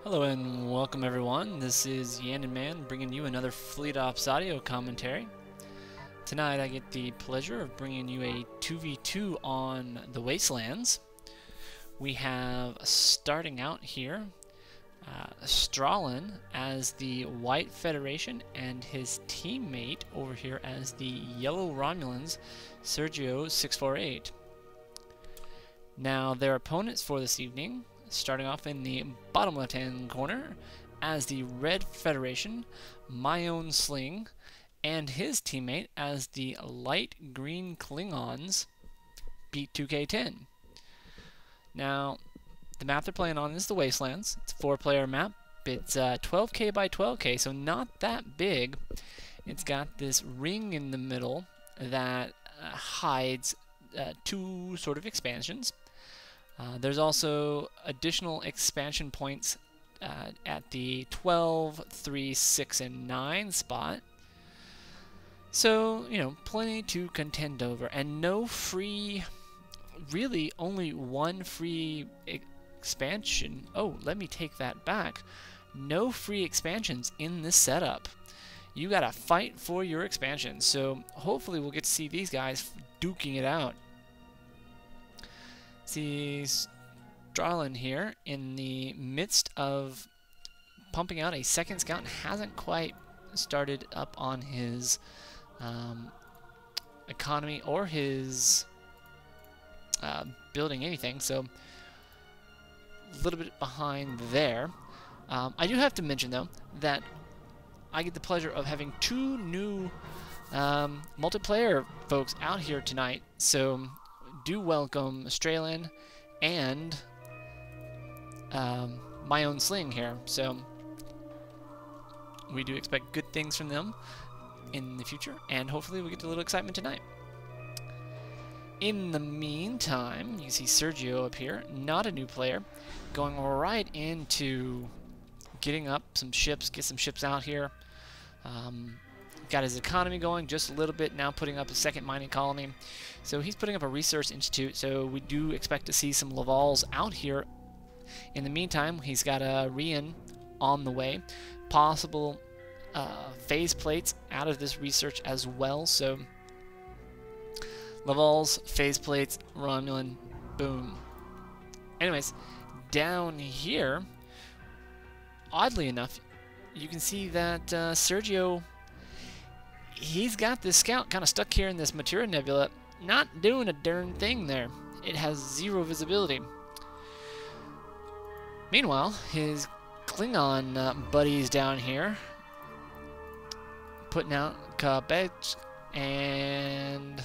Hello and welcome everyone. This is Man bringing you another Fleet Ops audio commentary. Tonight I get the pleasure of bringing you a 2v2 on the Wastelands. We have, starting out here, Stralen as the White Federation and his teammate over here as the Yellow Romulans, Sergio648. Now their opponents for this evening, starting off in the bottom left-hand corner, as the Red Federation, MyOwnSling, and his teammate as the light green Klingons, Beat2k10. Now, the map they're playing on is the Wastelands. It's a 4-player map. It's 12k by 12k, so not that big. It's got this ring in the middle that hides two sort of expansions. There's also additional expansion points at the 12, 3, 6, and 9 spot. So, you know, plenty to contend over. And no free, really only one free expansion. Oh, let me take that back. No free expansions in this setup. You gotta fight for your expansion. So hopefully we'll get to see these guys duking it out. See Stralen here in the midst of pumping out a second scout and hasn't quite started up on his economy or his building anything, so a little bit behind there. I do have to mention though that I get the pleasure of having two new multiplayer folks out here tonight, so do welcome Stralen and MyOwnSling here. So we do expect good things from them in the future, and hopefully we get a little excitement tonight. In the meantime, you see Sergio up here, not a new player, going right into getting up some ships, get some ships out here. Got his economy going just a little bit, now putting up a second mining colony. So he's putting up a research institute, so we do expect to see some Lavals out here. In the meantime, he's got a Rian on the way. Possible phase plates out of this research as well, so Lavals, phase plates, Romulan, boom. Anyways, down here, oddly enough, you can see that Sergio, he's got this scout kind of stuck here in this Materia Nebula, not doing a darn thing there. It has zero visibility. Meanwhile, his Klingon buddies down here putting out cabbage and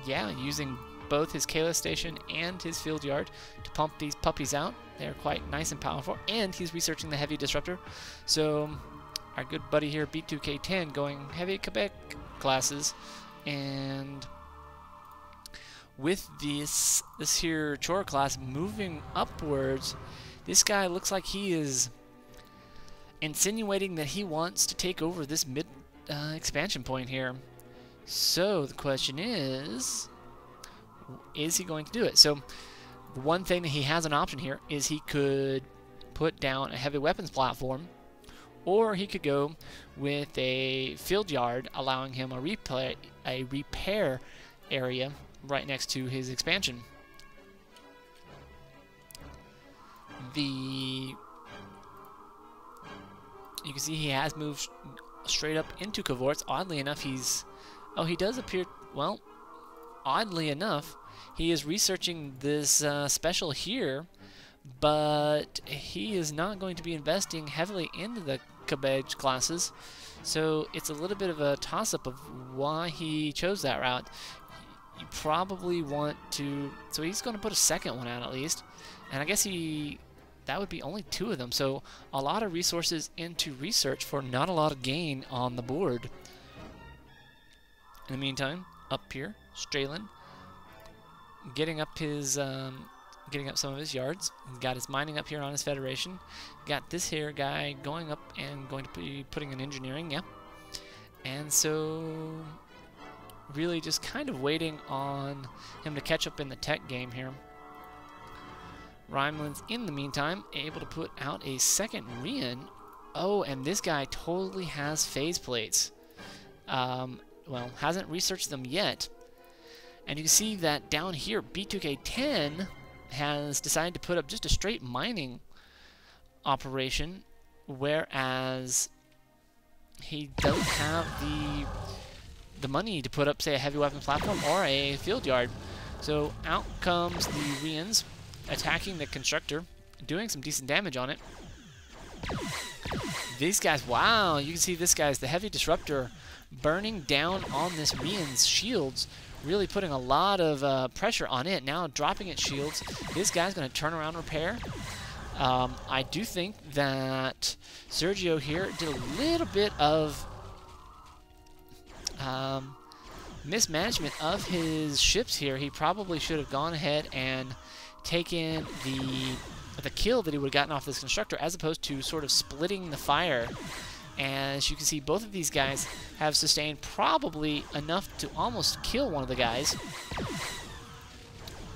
yeah, using both his Kayla station and his field yard to pump these puppies out. They're quite nice and powerful, and he's researching the heavy disruptor. So our good buddy here, Beat2k10, going heavy Quebec classes, and with this here Chore class moving upwards, this guy looks like he is insinuating that he wants to take over this mid expansion point here. So the question is he going to do it? So the one thing that he has an option here is he could put down a heavy weapons platform, or he could go with a field yard, allowing him a repair area right next to his expansion. You can see he has moved straight up into Cavorts. Oddly enough, he does appear, well, oddly enough, he is researching this special here, but he is not going to be investing heavily into the cabbage classes, so it's a little bit of a toss-up of why he chose that route. You probably want to, so he's going to put a second one out at least, and I guess that would be only 2 of them, so a lot of resources into research for not a lot of gain on the board. In the meantime, up here, Stralen getting up some of his yards. He's got his mining up here on his Federation. Got this here guy going up and going to be putting in engineering, yeah. And so really just kind of waiting on him to catch up in the tech game here. Romulan's, in the meantime, able to put out a second Rian. Oh, and this guy totally has phase plates. Well, hasn't researched them yet. And you can see that down here, Beat2k10 has decided to put up just a straight mining operation, whereas he doesn't have the money to put up, say, a heavy weapons platform or a field yard. So out comes the Rians, attacking the constructor, doing some decent damage on it. These guys, wow, you can see this guy's the heavy disruptor burning down on this Rian's shields, really putting a lot of pressure on it. Now dropping its shields. This guy's going to turn around and repair. I do think that Sergio here did a little bit of mismanagement of his ships here. He probably should have gone ahead and taken the kill that he would have gotten off this constructor, as opposed to sort of splitting the fire. As you can see, both of these guys have sustained probably enough to almost kill one of the guys.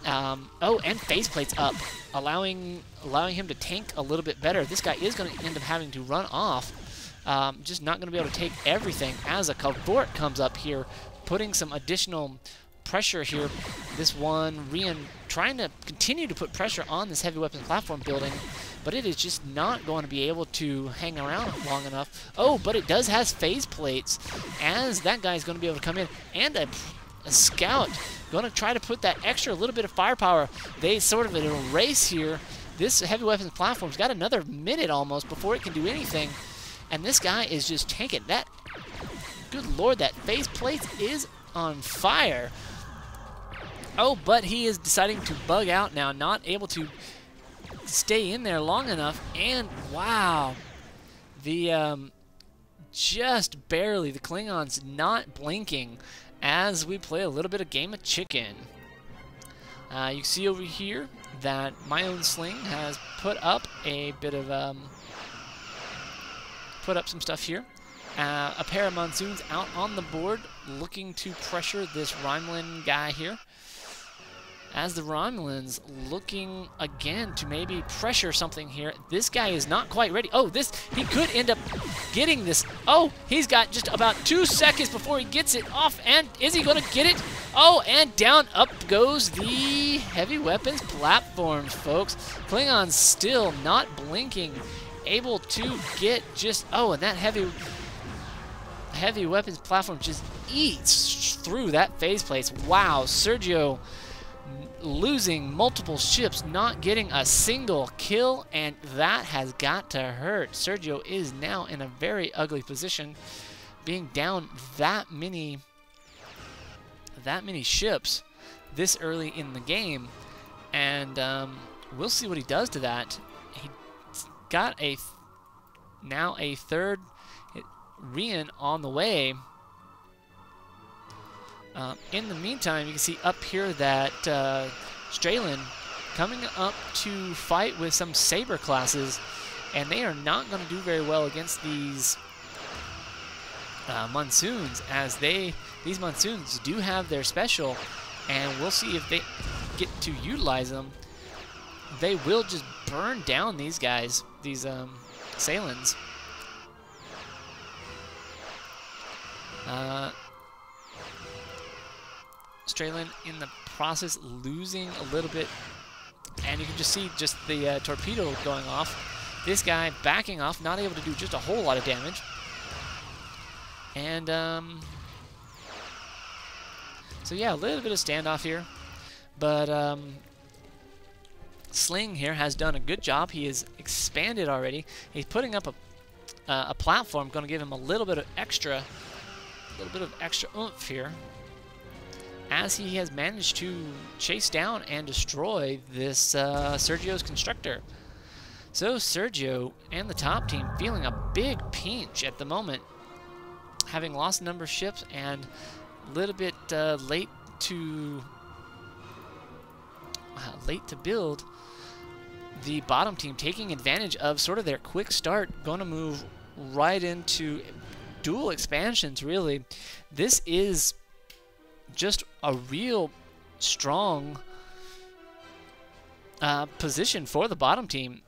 Oh, and faceplate's up, allowing him to tank a little bit better. This guy is going to end up having to run off. Just not going to be able to take everything, as a cavort comes up here, putting some additional pressure here. This one, Rian, trying to continue to put pressure on this heavy weapons platform building, but it is just not going to be able to hang around long enough. Oh, but it does have phase plates, as that guy is going to be able to come in, and a scout going to try to put that extra little bit of firepower. They sort of in a race here. This heavy weapons platform's got another minute almost before it can do anything, and this guy is just tanking that. Good lord, that phase plate is on fire. Oh, but he is deciding to bug out now, not able to stay in there long enough, and wow, the just barely, the Klingons not blinking as we play a little bit of game of chicken. You can see over here that MyOwnSling has put up a bit of put up some stuff here. A pair of monsoons out on the board, looking to pressure this Romulan guy here. As the Romulans looking again to maybe pressure something here. This guy is not quite ready. Oh, he could end up getting this. Oh, he's got just about 2 seconds before he gets it off. And is he going to get it? Oh, and down up goes the heavy weapons platforms, folks. Klingons still not blinking, able to get just, oh, and that heavy weapons platform just eats through that phase plates. Wow, Sergio losing multiple ships, not getting a single kill, and that has got to hurt. Sergio is now in a very ugly position, being down that many ships this early in the game, and we'll see what he does to that. He's got now a third Rian on the way. In the meantime, you can see up here that Stralen coming up to fight with some Saber classes, and they are not going to do very well against these monsoons, as these monsoons do have their special, and we'll see if they get to utilize them. They will just burn down these guys, these Stralens. Stralen in the process losing a little bit, and you can just see just the torpedo going off. This guy backing off, not able to do just a whole lot of damage. And so yeah, a little bit of standoff here, but Sling here has done a good job. He has expanded already. He's putting up a platform, going to give him a little bit of extra oomph here, as he has managed to chase down and destroy this Sergio's constructor. So Sergio and the top team feeling a big pinch at the moment, having lost a number of ships and a little bit late to build. The bottom team taking advantage of sort of their quick start, going to move right into dual expansions, really. This is just a real strong position for the bottom team.